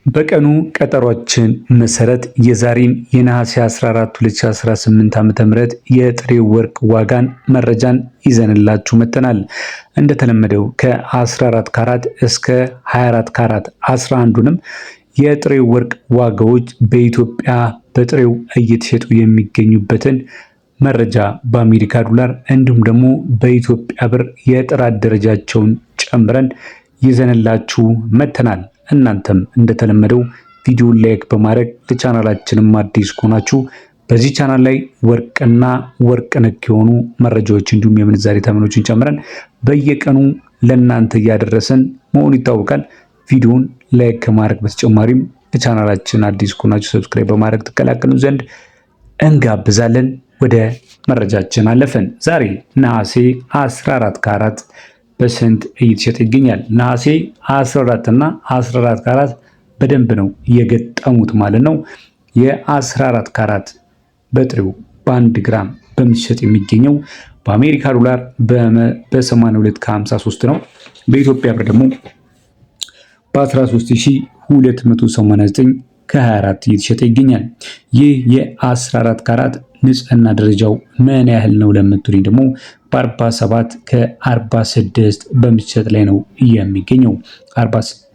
በቀኑ ቀጠሯችን መሰረት የዛሬን የነሐሴ 14 2018 ዓ.ም የጥሬ ወርቅ ዋጋን መረጃን ይዘንላችሁ መጥተናል። እንደተለመደው ከ14 ካራት እስከ 24 ካራት 11ዱንም የጥሬ ወርቅ ዋጋዎች በኢትዮጵያ በጥሬው እየተሸጡ የሚገኙበትን መረጃ በአሜሪካ ዶላር እንዲሁም ደግሞ በኢትዮጵያ ብር የጥራት ደረጃቸውን ጨምረን ይዘንላችሁ መጥተናል። እናንተም እንደተለመደው ቪዲዮን ላይክ በማድረግ ለቻናላችንም አዲስ ከሆናችሁ በዚህ ቻናል ላይ ወርቅና ወርቅ ነክ የሆኑ መረጃዎች እንዲሁም የምንዛሬ ተመኖችን ጨምረን በየቀኑ ለእናንተ እያደረሰን መሆኑ ይታወቃል። ቪዲዮን ላይክ ከማድረግ በተጨማሪም ለቻናላችን አዲስ ከሆናችሁ ሰብስክራይብ በማድረግ ተቀላቀሉ ዘንድ እንጋብዛለን። ወደ መረጃችን አለፈን። ዛሬ ነሐሴ 14 ካራት በስንት እየተሸጠ ይገኛል? ነሐሴ 14 እና 14 ካራት በደንብ ነው የገጠሙት ማለት ነው። የ14 ካራት በጥሬው በ1 ግራም በሚሸጥ የሚገኘው በአሜሪካ ዶላር በ82 ከ53 ነው። በኢትዮጵያ ብር ደግሞ በ13289 ከ24 እየተሸጠ ይገኛል። ይህ የ14 ካራት ንጽህና ደረጃው ምን ያህል ነው ለምትሉኝ ደግሞ በ47 ከ46 በሚሸጥ ላይ ነው የሚገኘው። 47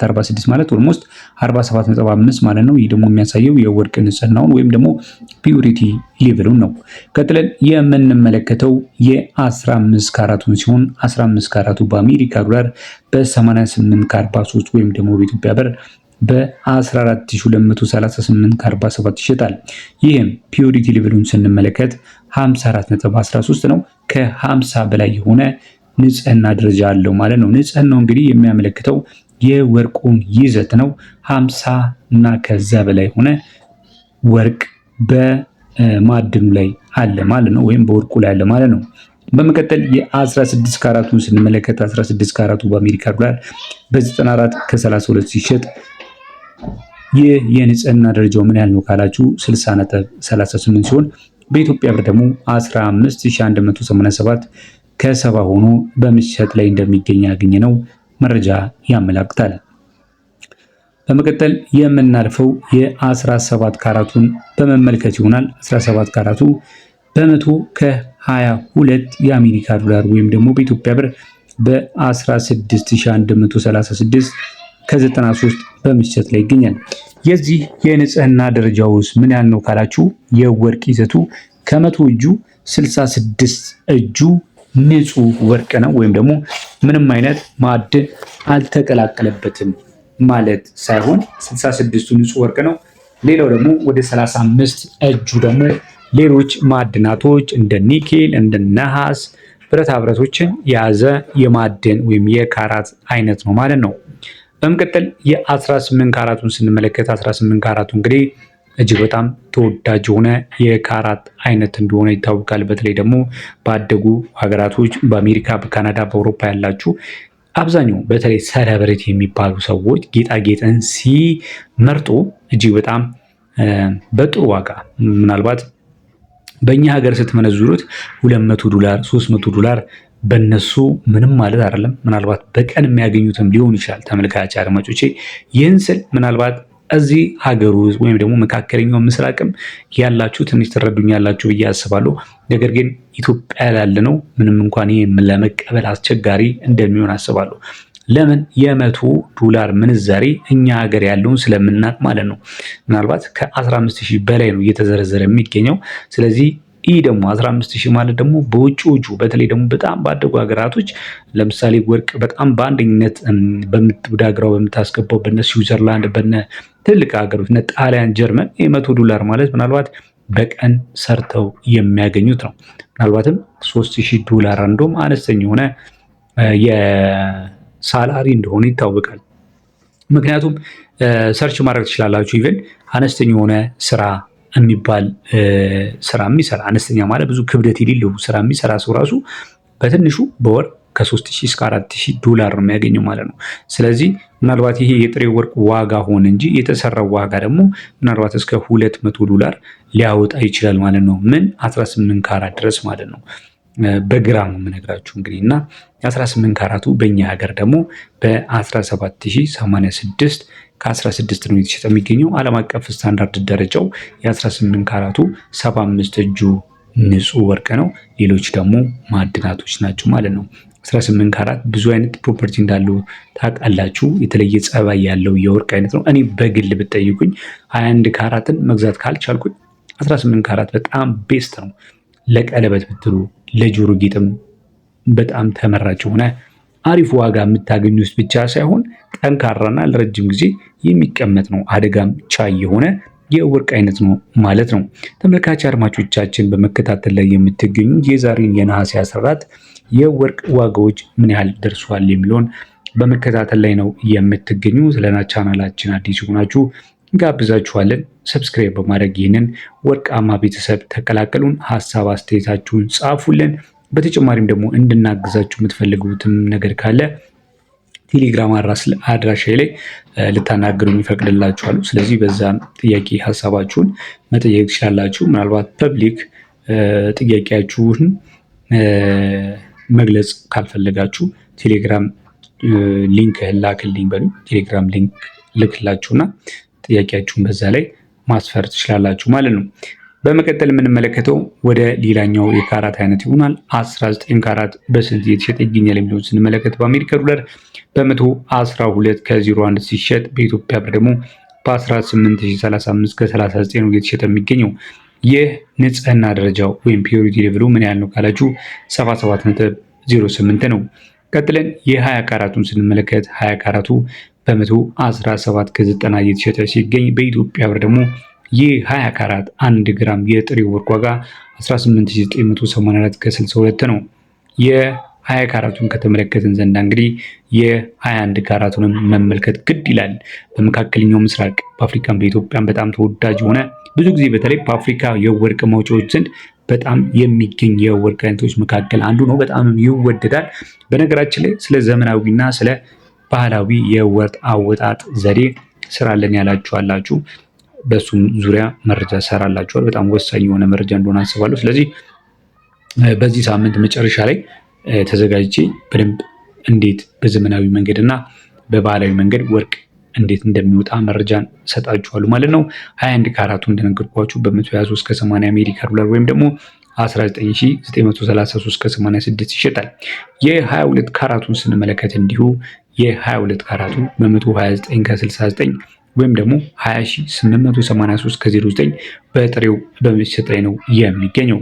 46 ማለት ኦልሞስት 47.5 ማለት ነው። ይህ ደግሞ የሚያሳየው የወርቅ ንጽህናውን ወይም ደግሞ ፒዩሪቲ ሌቭሉን ነው። ቀጥለን የምንመለከተው የ15 ካራቱን ሲሆን 15 ካራቱ በአሜሪካ ዶላር በ88 ከ43 ወይም ደግሞ በኢትዮጵያ ብር በ14238 ከ47 ይሸጣል። ይህም ፒዩሪቲ ሌቭሉን ስንመለከት 54.13 ነው። ከ50 በላይ የሆነ ንጽህና ደረጃ አለው ማለት ነው። ንጽህናው እንግዲህ የሚያመለክተው የወርቁን ይዘት ነው። 50 እና ከዛ በላይ የሆነ ወርቅ በማዕድኑ ላይ አለ ማለት ነው፣ ወይም በወርቁ ላይ አለ ማለት ነው። በመቀጠል የ16 ካራቱን ስንመለከት 16 ካራቱ በአሜሪካ ዶላር በ94 ከ32 ሲሸጥ ይህ የንጽህና ደረጃው ምን ያህል ነው ካላችሁ 60.38 ሲሆን በኢትዮጵያ ብር ደግሞ 15187 ከ70 ሆኖ በመሸጥ ላይ እንደሚገኝ ያገኘነው መረጃ ያመላክታል። በመቀጠል የምናልፈው የ17 ካራቱን በመመልከት ይሆናል። 17 ካራቱ በመቶ ከ22 የአሜሪካ ዶላር ወይም ደግሞ በኢትዮጵያ ብር በ16136 ከ93 በመሸጥ ላይ ይገኛል። የዚህ የንጽህና ደረጃው ውስጥ ምን ያህል ነው ካላችሁ የወርቅ ይዘቱ ከመቶ እጁ 66 እጁ ንጹህ ወርቅ ነው፣ ወይም ደግሞ ምንም አይነት ማዕድን አልተቀላቀለበትም ማለት ሳይሆን 66ቱ ንጹህ ወርቅ ነው። ሌላው ደግሞ ወደ 35 እጁ ደግሞ ሌሎች ማዕድናቶች እንደ ኒኬል እንደ ነሐስ ብረታ ብረቶችን የያዘ የማዕድን ወይም የካራት አይነት ነው ማለት ነው። በመቀጠል የ18 ካራቱን ስንመለከት 18 ካራቱ እንግዲህ እጅግ በጣም ተወዳጅ የሆነ የካራት አይነት እንደሆነ ይታወቃል። በተለይ ደግሞ ባደጉ ሀገራቶች በአሜሪካ፣ በካናዳ፣ በአውሮፓ ያላችሁ አብዛኛው በተለይ ሰለብሬቲ የሚባሉ ሰዎች ጌጣጌጥን ሲመርጡ እጅግ በጣም በጥሩ ዋጋ ምናልባት በእኛ ሀገር ስትመነዝሩት $200 $300 በነሱ ምንም ማለት አይደለም። ምናልባት በቀን የሚያገኙትም ሊሆን ይችላል። ተመልካች አድማጮቼ ይህን ስል ምናልባት እዚህ ሀገር ውስጥ ወይም ደግሞ መካከለኛው ምስራቅም ያላችሁ ትንሽ ትረዱኛላችሁ ብዬ አስባለሁ። ነገር ግን ኢትዮጵያ ያለ ነው ምንም እንኳን ይሄ ለመቀበል አስቸጋሪ እንደሚሆን አስባለሁ። ለምን $100 ምንዛሬ እኛ ሀገር ያለውን ስለምናቅ ማለት ነው። ምናልባት ከ15000 በላይ ነው እየተዘረዘረ የሚገኘው። ስለዚህ ይህ ደግሞ 15000 ማለት ደግሞ በውጪዎቹ በተለይ ደግሞ በጣም ባደጉ ሀገራቶች ለምሳሌ ወርቅ በጣም በአንደኝነት ወዳግራው በምታስገባው በነ ስዊዘርላንድ በነ ትልቅ ሀገሮች እነ ጣሊያን፣ ጀርመን $100 ማለት ምናልባት በቀን ሰርተው የሚያገኙት ነው። ምናልባትም $3000 እንደውም አነስተኛ የሆነ የሳላሪ እንደሆነ ይታወቃል። ምክንያቱም ሰርች ማድረግ ትችላላችሁ። ኢቨን አነስተኛ የሆነ ስራ የሚባል ስራ የሚሰራ አነስተኛ ማለት ብዙ ክብደት የሌለው ስራ የሚሰራ ሰው ራሱ በትንሹ በወር ከ3000 እስከ $4000 ነው የሚያገኘው ማለት ነው። ስለዚህ ምናልባት ይሄ የጥሬ ወርቅ ዋጋ ሆነ እንጂ የተሰራው ዋጋ ደግሞ ምናልባት እስከ $200 ሊያወጣ ይችላል ማለት ነው። ምን 18 ካራት ድረስ ማለት ነው። በግራም የምነግራችሁ እንግዲህ እና የ18 ካራቱ በእኛ ሀገር ደግሞ በ17086 ከ16 ነው የተሸጠ የሚገኘው። ዓለም አቀፍ ስታንዳርድ ደረጃው የ18 ካራቱ 75 እጁ ንጹህ ወርቅ ነው። ሌሎች ደግሞ ማዕድናቶች ናቸው ማለት ነው። 18 ካራት ብዙ አይነት ፕሮፐርቲ እንዳለው ታውቃላችሁ። የተለየ ጸባይ ያለው የወርቅ አይነት ነው። እኔ በግል ብትጠይቁኝ 21 ካራትን መግዛት ካልቻልኩኝ 18 ካራት በጣም ቤስት ነው። ለቀለበት ብትሉ ለጆሮ ጌጥም በጣም ተመራጭ የሆነ አሪፍ ዋጋ የምታገኙ ውስጥ ብቻ ሳይሆን ጠንካራና ለረጅም ጊዜ የሚቀመጥ ነው። አደጋም ቻይ የሆነ የወርቅ አይነት ነው ማለት ነው። ተመልካች አድማጮቻችን በመከታተል ላይ የምትገኙ የዛሬን የነሐሴ 14 የወርቅ ዋጋዎች ምን ያህል ደርሷል የሚለውን በመከታተል ላይ ነው የምትገኙ። ቻናላችን አዲስ ሆናችሁ ጋብዛችኋለን። ሰብስክራይብ በማድረግ ይህንን ወርቃማ ቤተሰብ ተቀላቀሉን። ሀሳብ አስተያየታችሁን ጻፉልን። በተጨማሪም ደግሞ እንድናግዛችሁ የምትፈልጉትም ነገር ካለ ቴሌግራም አድራሻ ላይ ልታናግሩኝ ይፈቅድላችኋል። ስለዚህ በዛ ጥያቄ ሀሳባችሁን መጠየቅ ትችላላችሁ። ምናልባት ፐብሊክ ጥያቄያችሁን መግለጽ ካልፈለጋችሁ ቴሌግራም ሊንክ ላክልኝ በሉ። ቴሌግራም ሊንክ ልክላችሁና ጥያቄያችሁን በዛ ላይ ማስፈር ትችላላችሁ ማለት ነው። በመቀጠል የምንመለከተው ወደ ሌላኛው የካራት አይነት ይሆናል። 19 ካራት በስንት እየተሸጠ ይገኛል የሚለውን ስንመለከት በአሜሪካ ዶላር በ112 ከ01 ሲሸጥ በኢትዮጵያ ብር ደግሞ በ18035 ከ39 ነው እየተሸጠ የሚገኘው። ይህ ንጽህና ደረጃው ወይም ፒዩሪቲ ሌቭሉ ምን ያህል ነው ካላችሁ 77.08 ነው። ቀጥለን የ20 ካራቱን ስንመለከት 20 ካራቱ በ117 ከ90 እየተሸጠ ሲገኝ በኢትዮጵያ ብር ደግሞ ይህ 20 ካራት 1 ግራም የጥሬ ወርቅ ዋጋ 18984 ከ62 ነው። የ20 ካራቱን ከተመለከትን ዘንዳ እንግዲህ የ21 ካራቱንም መመልከት ግድ ይላል። በመካከለኛው ምስራቅ በአፍሪካም በኢትዮጵያም በጣም ተወዳጅ የሆነ ብዙ ጊዜ በተለይ በአፍሪካ የወርቅ ማውጫዎች ዘንድ በጣም የሚገኝ የወርቅ አይነቶች መካከል አንዱ ነው። በጣም ይወደዳል። በነገራችን ላይ ስለ ዘመናዊና ስለ ባህላዊ የወርቅ አወጣጥ ዘዴ ስራለን ያላችሁ አላችሁ። በሱም ዙሪያ መረጃ ሰራላችኋል። በጣም ወሳኝ የሆነ መረጃ እንደሆነ አስባለሁ። ስለዚህ በዚህ ሳምንት መጨረሻ ላይ ተዘጋጅቼ በደንብ እንዴት በዘመናዊ መንገድ እና በባህላዊ መንገድ ወርቅ እንዴት እንደሚወጣ መረጃን ሰጣችኋለሁ ማለት ነው። 21 ካራቱ እንደነገርኳችሁ በ123 ከ80 አሜሪካ ዶላር ወይም ደግሞ 19933 ከ86 ይሸጣል። የ22 ካራቱን ስንመለከት እንዲሁ የ22 ካራቱ በ129 ከ69 ወይም ደግሞ 20883 ከ09 በጥሬው በመሸጥ ላይ ነው የሚገኘው።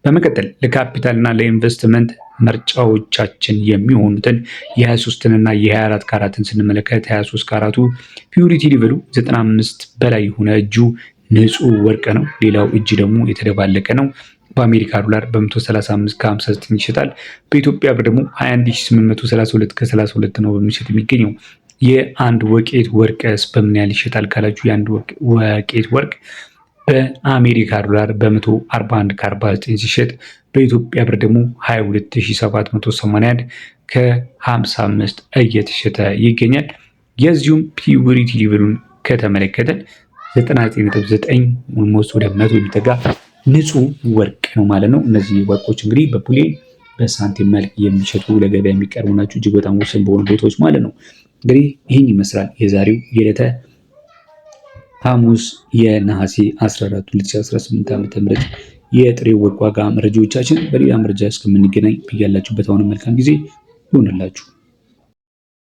በመቀጠል ለካፒታል እና ለኢንቨስትመንት ምርጫዎቻችን የሚሆኑትን የ23 እና የ24 ካራትን ስንመለከት 23 ካራቱ ፒዩሪቲ ሌቭሉ 95 በላይ የሆነ እጁ ንጹህ ወርቅ ነው። ሌላው እጅ ደግሞ የተደባለቀ ነው። በአሜሪካ ዶላር በ135 ከ59 ይሸጣል። በኢትዮጵያ ብር ደግሞ 21832 ከ32 ነው በሚሸጥ የሚገኘው። የአንድ ወቄት ወርቅስ በምን ያህል ይሸጣል ካላችሁ የአንድ ወቄት ወርቅ በአሜሪካ ዶላር በ141 ከ49 ሲሸጥ በኢትዮጵያ ብር ደግሞ 22781 ከ55 እየተሸጠ ይገኛል። የዚሁም ፒዩሪቲ ሌቭሉን ከተመለከተን 99.9 ኦልሞስት ወደ 100 የሚጠጋ ንጹህ ወርቅ ነው ማለት ነው። እነዚህ ወርቆች እንግዲህ በፑሌን በሳንቲም መልክ የሚሸጡ ለገበያ የሚቀርቡ ናቸው። እጅግ በጣም ወሳኝ በሆኑ ቦታዎች ማለት ነው። እንግዲህ ይህን ይመስላል የዛሬው የዕለተ ሐሙስ የነሐሴ 14 2018 ዓ.ም የጥሬ ወርቅ ዋጋ መረጃዎቻችን። በሌላ መረጃ እስከምንገናኝ በያላችሁበት አሁን መልካም ጊዜ ይሁንላችሁ።